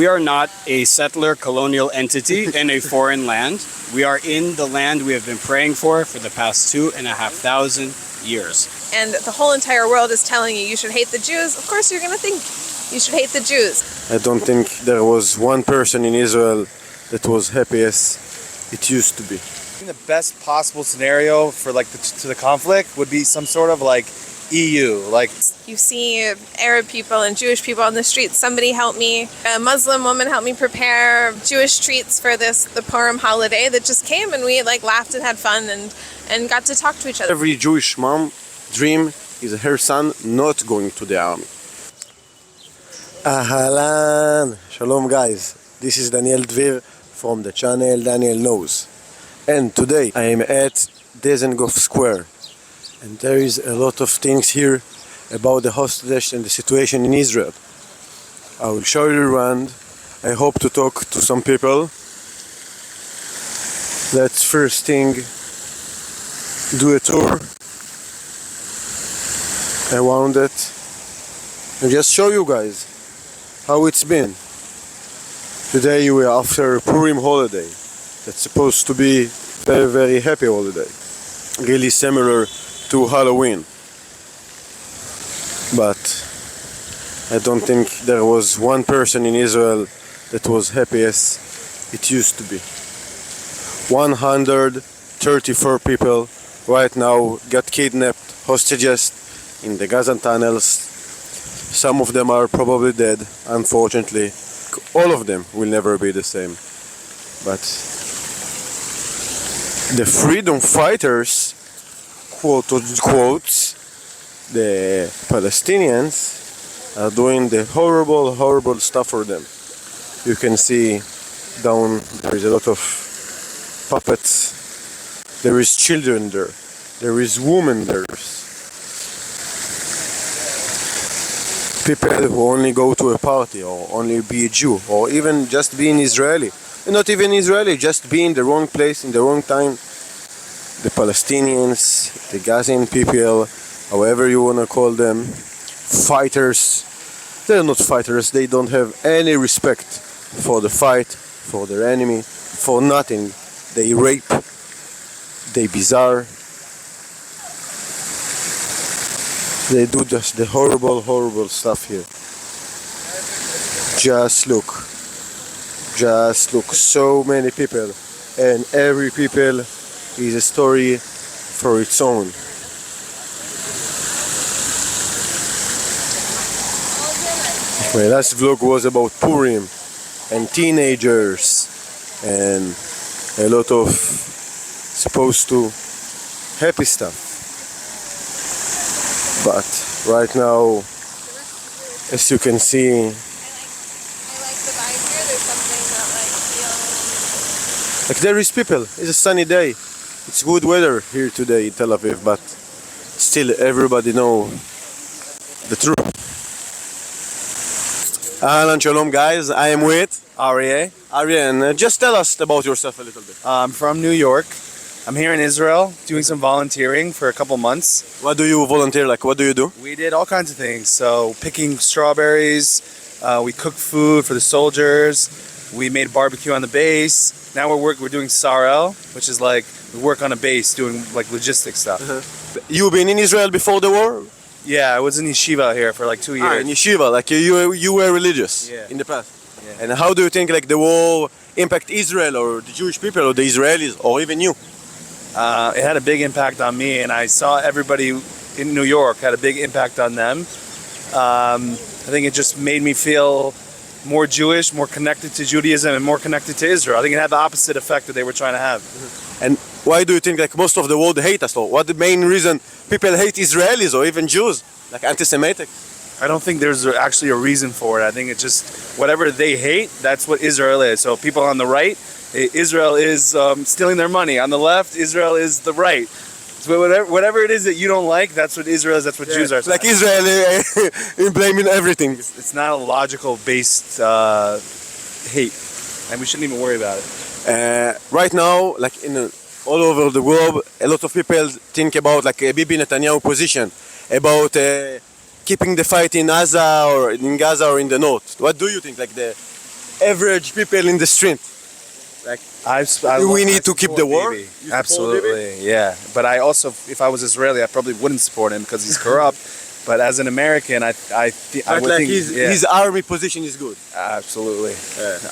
We are not a settler colonial entity in a foreign land. We are in the land we have been praying for the past 2,500 years. And the whole entire world is telling you should hate the Jews. Of course you're going to think you should hate the Jews. I don't think there was one person in Israel that was happy as it used to be. The best possible scenario for the conflict would be some sort of EU, You see Arab people and Jewish people on the streets. Somebody helped me, a Muslim woman helped me prepare Jewish treats for the Purim holiday that just came, and we laughed and had fun and got to talk to each other. Every Jewish mom dream is her son not going to the army. Ahlan, shalom guys. This is Daniel Dvir from the channel Daniel Knows. And today I am at Dizengoff Square. And there is a lot of things here about the hostage and the situation in Israel. I will show you around. I hope to talk to some people. Let's first thing do a tour around it and just show you guys how it's been. Today we are after a Purim holiday. That's supposed to be very, very happy holiday. Really similar to Halloween. But I don't think there was one person in Israel that was happy as it used to be. 134 people right now got kidnapped, hostages in the Gaza tunnels. Some of them are probably dead, unfortunately. All of them will never be the same. But the freedom fighters, quote unquote, the Palestinians are doing the horrible, horrible stuff for them. You can see down there is a lot of puppets. There is children there. There is women there. People who only go to a party or only be a Jew or even just being Israeli. And not even Israeli, just be in the wrong place in the wrong time. The Palestinians, the Gazan people, however you want to call them, fighters. They're not fighters, they don't have any respect for the fight, for their enemy, for nothing. They rape, they bizarre. They do just the horrible, horrible stuff here. Just look. So many people. And every people is a story for its own. My last vlog was about Purim and teenagers and a lot of supposed to happy stuff. But right now, as you can see, I like the vibe here. There's something that there is people. It's a sunny day. It's good weather here today in Tel Aviv, but still everybody know the truth. Ahlan shalom guys, I am with Aryeh. Aryan. Just tell us about yourself a little bit. I'm from New York. I'm here in Israel doing some volunteering for a couple months. What do you volunteer like? What do you do? We did all kinds of things. So picking strawberries, we cooked food for the soldiers, we made barbecue on the base. Now we're doing Sarel, which is we work on a base doing logistics stuff. You been in Israel before the war? Yeah, I was in yeshiva here for 2 years. In yeshiva, you were religious in the past. Yeah. And how do you think the war impact Israel or the Jewish people or the Israelis or even you? It had a big impact on me, and I saw everybody in New York had a big impact on them. I think it just made me feel more Jewish, more connected to Judaism, and more connected to Israel. I think it had the opposite effect that they were trying to have. And why do you think most of the world hate us? Or what the main reason people hate Israelis or even Jews? Anti-Semitic? I don't think there's actually a reason for it. I think it's just whatever they hate, that's what Israel is. So people on the right, Israel is stealing their money. On the left, Israel is the right. So whatever it is that you don't like, that's what Israel is, that's what Jews are. Like Israel in blaming everything. It's not a logical based hate, and we shouldn't even worry about it. Right now, all over the world, a lot of people think about Bibi Netanyahu position, about keeping the fight in Gaza or in the north. What do you think? average people in the street? We need to keep the war? Bibi. You support Absolutely, yeah. But I also, if I was Israeli, I probably wouldn't support him because he's corrupt. But as an American, I But would like think his army position is good. absolutely.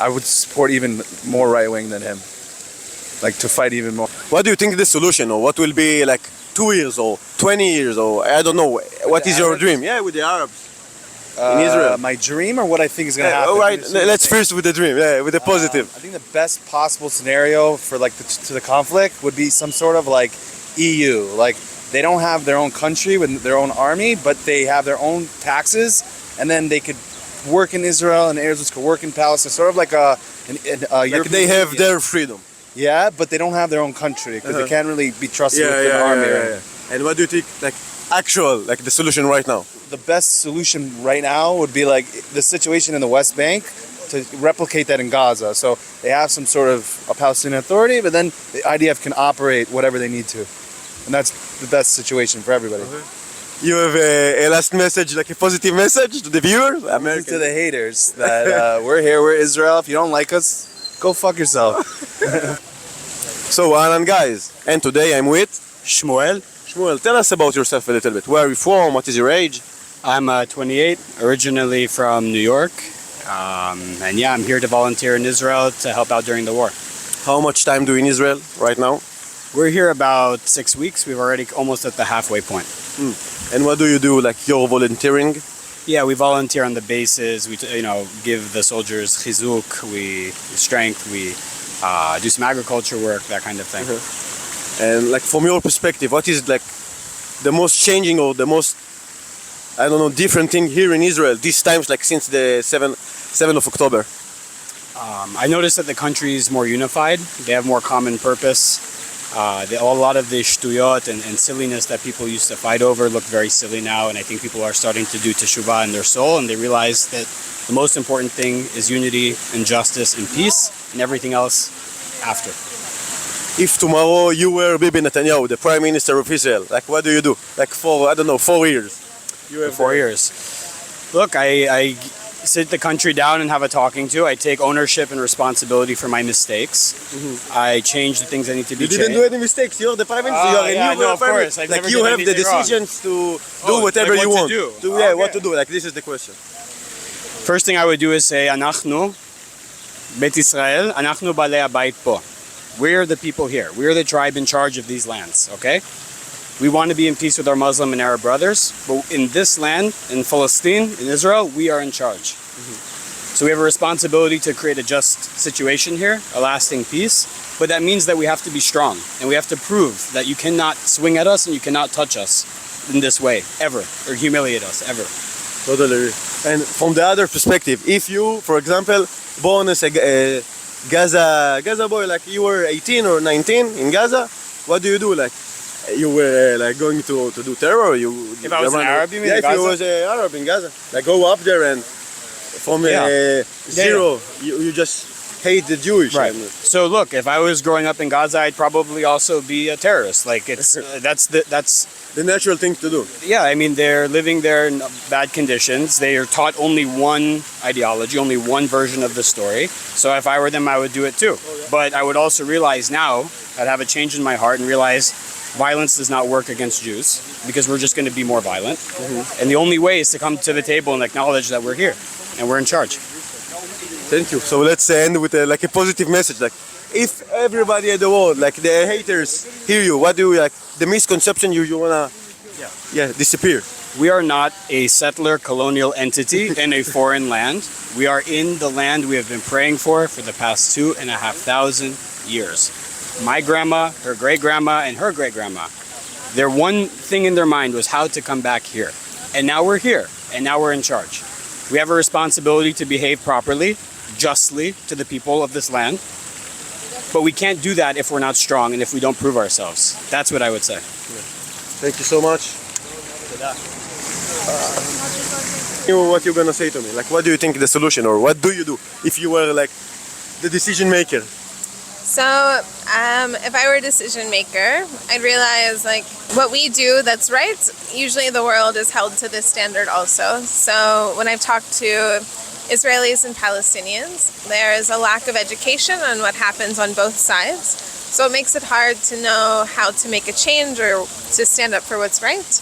I would support even more right wing than him, like to fight even more. What do you think the solution, or what will be like 2 years or 20 years, or I don't know? What is your Arabs? dream? Yeah, with the Arabs in Israel. My dream or what I think is going to happen. All right, let's first with the dream. Yeah, with the positive. I think the best possible scenario for like to the conflict would be some sort of like EU. Like they don't have their own country with their own army, but they have their own taxes, and then they could work in Israel and Israelis could work in Palestine. Sort of like a Like they have their freedom. yeah, but they don't have their own country because they can't really be trusted with an army. And what do you think, like actual, like the solution right now? The best solution right now would be like the situation in the West Bank to replicate that in Gaza. So they have some sort of a Palestinian authority, but then the IDF can operate whatever they need to. And that's the best situation for everybody. You have a last message, like a positive message to the viewers? To the haters that we're here, we're Israel. If you don't like us, go fuck yourself. So, Alan guys, and today I'm with Shmuel. Shmuel. Tell us about yourself a little bit. Where are you from? What is your age? I'm 28, originally from New York. And yeah, I'm here to volunteer in Israel to help out during the war. How much time do you in Israel right now? We're here about 6 weeks. We've already almost at the halfway point. And what do you do, like your volunteering? Yeah, we volunteer on the bases. We give the soldiers chizuk, we strength, we do some agriculture work, that kind of thing. And like from your perspective, what is like the most changing or the most, I don't know, different thing here in Israel these times, like since the 7th of October? I noticed that the country is more unified. They have more common purpose. A lot of the shtuyot and silliness that people used to fight over look very silly now, and I think people are starting to do teshuvah in their soul, and they realize that the most important thing is unity and justice and peace, and everything else after. If tomorrow you were Bibi Netanyahu, the Prime Minister of Israel, like what do you do? Like for, I don't know, 4 years? You have 4 years. Look, I sit the country down and have a talking to. I take ownership and responsibility for my mistakes. I change the things that need to be You changed. didn't do any mistakes. You're the Prime Minister. You're a new no, of Prime course. Minister. I've Like never you done have the anything wrong. decisions to do whatever like you what want. to do. Yeah, Okay. what to do. Like this is the question. First thing I would do is say, Anachnu, Bet Israel, Anachnu Balei Habayit Po. We're the people here. We're the tribe in charge of these lands, okay? We want to be in peace with our Muslim and Arab brothers, but in this land, in Palestine, in Israel, we are in charge. So we have a responsibility to create a just situation here, a lasting peace, but that means that we have to be strong, and we have to prove that you cannot swing at us and you cannot touch us in this way, ever, or humiliate us, ever. Totally. And from the other perspective, if you, for example, born as a Gaza boy, like you were 18 or 19 in Gaza, what do you do? Like you were like going to do terror? If I was an Arab, you mean? Yeah, in if you Gaza? was an Arab in Gaza, like go up there and from zero, you just hate the Jewish. Right. So look, if I was growing up in Gaza, I'd probably also be a terrorist. Like it's that's the natural thing to do. yeah. I mean, they're living there in bad conditions. They are taught only one ideology, only one version of the story. So if I were them, I would do it too. But I would also realize now, I'd have a change in my heart and realize violence does not work against Jews because we're just going to be more violent. And the only way is to come to the table and acknowledge that we're here and we're in charge. Thank you. So let's end with like a positive message. Like, if everybody at the world, like the haters, hear you, what do you like? The misconception you wanna, disappear. We are not a settler colonial entity in a foreign land. We are in the land we have been praying for the past 2,500 years. My grandma, her great grandma, and her great grandma, their one thing in their mind was how to come back here. And now we're here, and now we're in charge. We have a responsibility to behave properly, justly to the people of this land. But we can't do that if we're not strong and if we don't prove ourselves. That's what I would say. Thank you so much. What you're gonna say to me? Like, what do you think the solution, or what do you do if you were like the decision maker? So, if I were a decision maker, I'd realize like what we do that's right, usually the world is held to this standard also. So when I've talked to Israelis and Palestinians. There is a lack of education on what happens on both sides. So it makes it hard to know how to make a change or to stand up for what's right.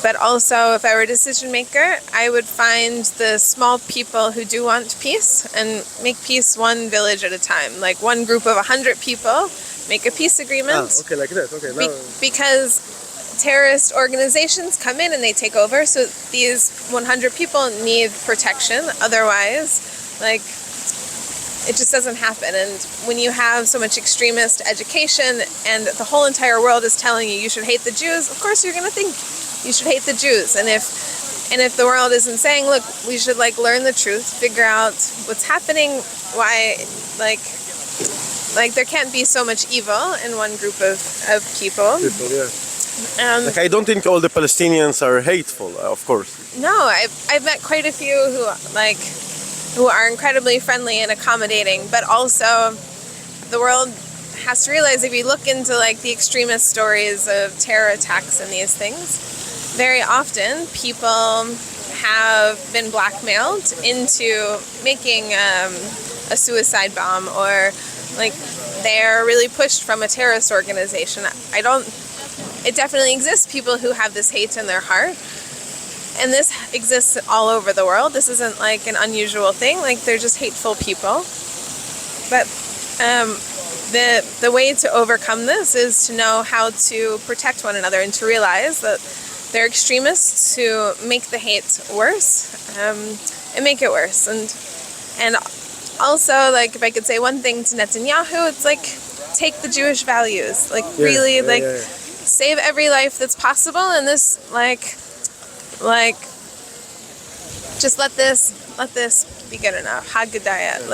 But also, if I were a decision maker, I would find the small people who do want peace and make peace one village at a time. Like one group of 100 people, make a peace agreement. Okay, like that. Okay, Because terrorist organizations come in and they take over, so these 100 people need protection. Otherwise, like, it just doesn't happen. And when you have so much extremist education and the whole entire world is telling you should hate the Jews, of course you're going to think you should hate the Jews. And if the world isn't saying, look, we should like learn the truth, figure out what's happening, why, like there can't be so much evil in one group of people. Like, I don't think all the Palestinians are hateful, of course. No, I've met quite a few who are incredibly friendly and accommodating, but also the world has to realize, if you look into like the extremist stories of terror attacks and these things, very often people have been blackmailed into making a suicide bomb, or like they're really pushed from a terrorist organization. It definitely exists, people who have this hate in their heart. And this exists all over the world. This isn't like an unusual thing. Like, they're just hateful people. But the way to overcome this is to know how to protect one another and to realize that there are extremists who make the hate worse and make it worse. And also, like, if I could say one thing to Netanyahu, it's like, take the Jewish values. Like, save every life that's possible, and this, just let this be good enough. Haggadayah,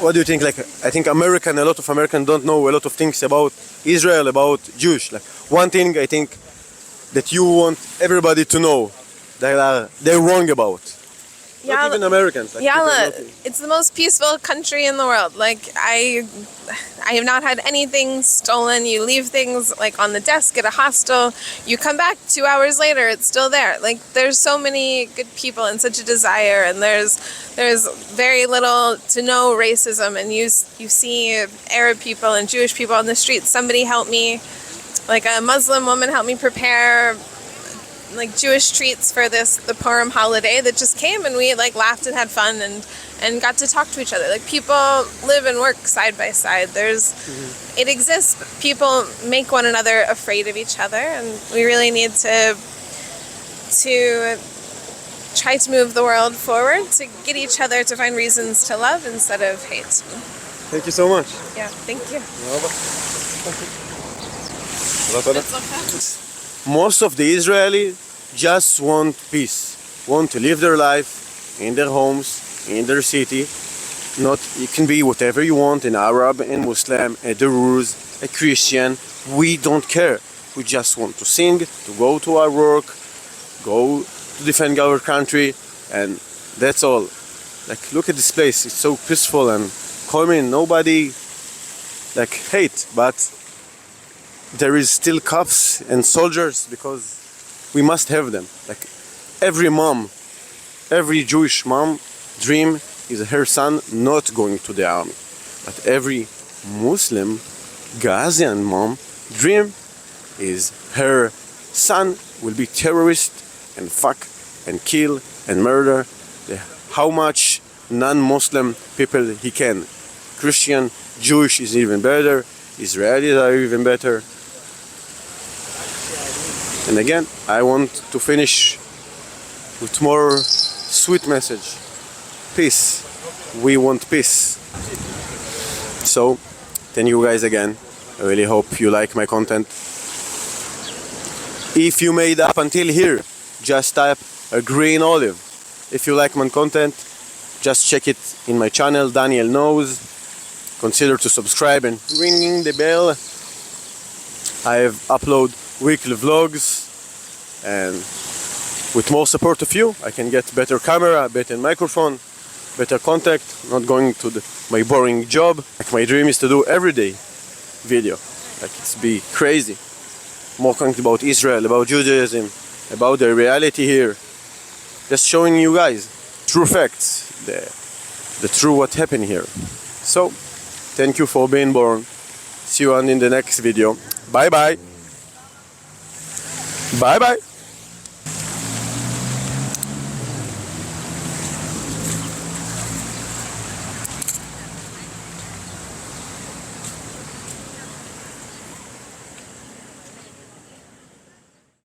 What do you think? Like, I think a lot of Americans don't know a lot of things about Israel, about Jewish. Like, one thing I think that you want everybody to know that they're wrong about. Not even Americans. Like, it's the most peaceful country in the world. Like, I have not had anything stolen. You leave things like on the desk at a hostel. You come back 2 hours later, it's still there. Like, there's so many good people and such a desire, and there's very little to no racism. And you see Arab people and Jewish people on the streets. Somebody helped me, like a Muslim woman helped me prepare like Jewish treats for the Purim holiday that just came, and we like laughed and had fun and got to talk to each other. Like, people live and work side by side. It exists. But people make one another afraid of each other, and we really need to try to move the world forward, to get each other to find reasons to love instead of hate. Thank you so much. Yeah, thank you. Most of the Israelis just want peace, want to live their life in their homes, in their city. It can be whatever you want, an Arab, a Muslim, a Druze, a Christian. We don't care. We just want to sing, to go to our work, go to defend our country, and that's all. Like, look at this place. It's so peaceful and calming. Nobody hate, but there is still cops and soldiers, because we must have them. Like, every Jewish mom dream is her son not going to the army. But every Muslim Gazian mom dream is her son will be terrorist and fuck and kill and murder how much non-Muslim people he can. Christian, Jewish is even better. Israelis are even better. And again, I want to finish with more sweet message. Peace. We want peace. So, thank you guys again. I really hope you like my content. If you made up until here, just type a green olive. If you like my content, just check it in my channel, Daniel Knows. Consider to subscribe and ringing the bell. I have upload weekly vlogs, and with more support of you, I can get better camera, better microphone, better contact, not going to my boring job. Like, my dream is to do everyday video. Like, it's be crazy. More content about Israel, about Judaism, about the reality here. Just showing you guys true facts, the true what happened here. So, thank you for being born. See you on in the next video. Bye bye. Bye bye.